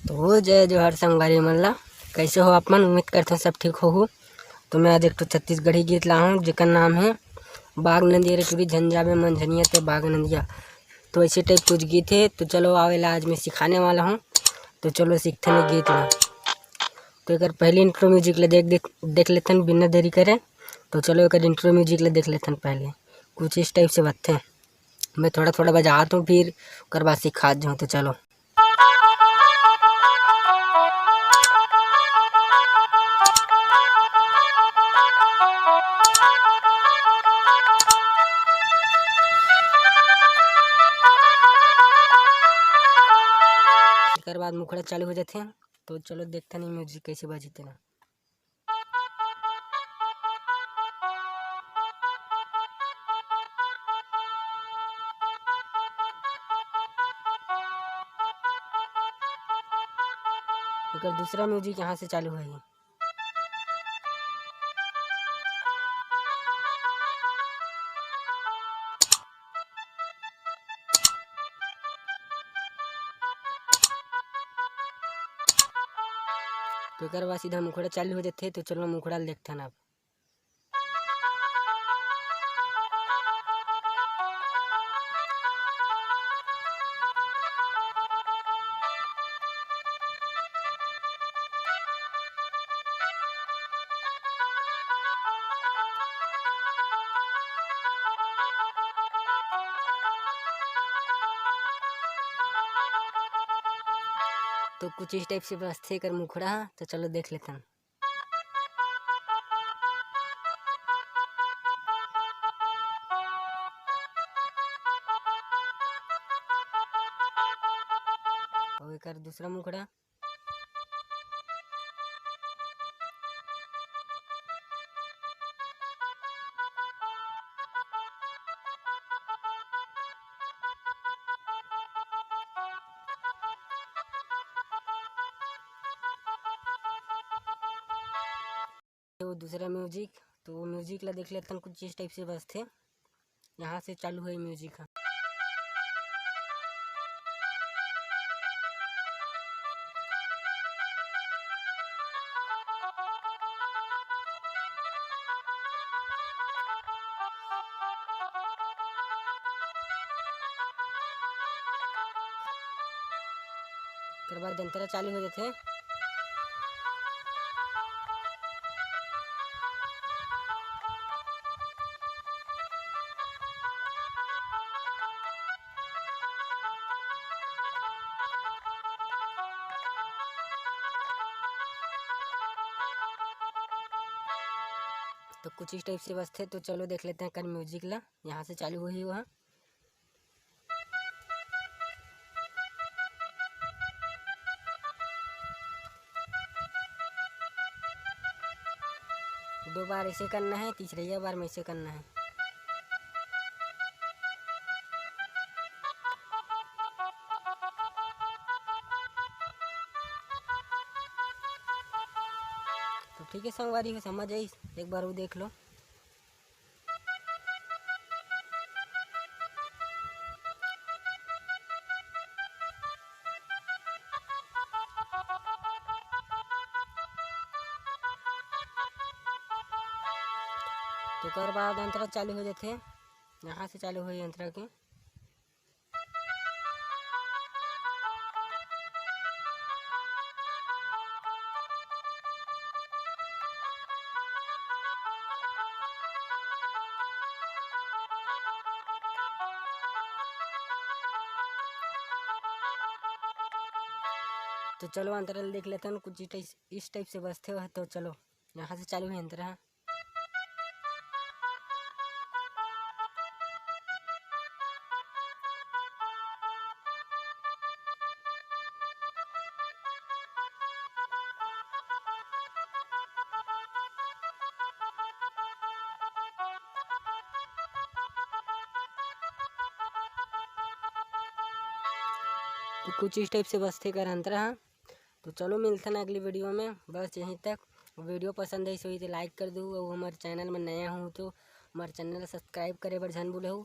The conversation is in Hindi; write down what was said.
तो जय जोहर संगवारी मन ला, कैसे हो आप मन? उम्मीद करते हैं सब ठीक हो। तो मैं आज एक छत्तीसगढ़ी गीत ला हूँ जेकर नाम है बाग नदिया रे टूरी झंझावे मंझनिया ते बाग नदिया। तो ऐसे टाइप कुछ गीत है। तो चलो आवेला आज मैं सिखाने वाला हूँ। तो चलो सीखते हैं गीत ला। तो एक पहले इंट्रो म्यूजिक ला देख लेते हैं बिना देरी करे। तो चलो एक इंट्रो म्यूजिक ला देख लेते हैं। पहले कुछ इस टाइप से बजते हैं। मैं थोड़ा थोड़ा बजाता हूँ, फिर उसके बाद सिखा जाऊँ। तो चलो उसके बाद मुखड़ा चालू हो जाते हैं। तो चलो देखते नहीं म्यूजिक कैसे बजते हैं। एक दूसरा म्यूजिक यहाँ से चालू है। तो एक बाद सीधा मुखड़ा चालू हो जाते। तो चलो मुखड़ा देखते हैं अब। तो कुछ इस टाइप से बजते कर मुखड़ा। तो चलो देख लेते हैं। और एक दूसरा मुखड़ा। वो दूसरा म्यूजिक। तो वो म्यूजिक ला देख लेते हैं कुछ इस टाइप से बजते। यहाँ से चालू है म्यूजिक। उसके बाद दंतरा चालू हो जाते। तो कुछ इस टाइप से बजते। तो चलो देख लेते हैं कर म्यूजिक ला। यहाँ से चालू हुई वहाँ। दो बार ऐसे करना है, तीसरी बार में ऐसे करना है। तो ठीक है संगवारी को समझ आई, एक बार वो देख लो। तो कर बाद अंतरा चालू हो जाते। यहाँ से चालू हुई अंतरा की। तो चलो अंतराल देख लेते हैं कुछ इस टाइप से बजते हो। तो चलो यहाँ से चालू है अंतरा। तो कुछ इस टाइप से बजते कर अंतरा। तो चलो मिलते हैं अगली वीडियो में। बस यहीं तक। वीडियो पसंद आई तो लाइक कर दो। और हमारे चैनल में नया हूँ तो हमारे चैनल सब्सक्राइब करे बर झन भूलहु।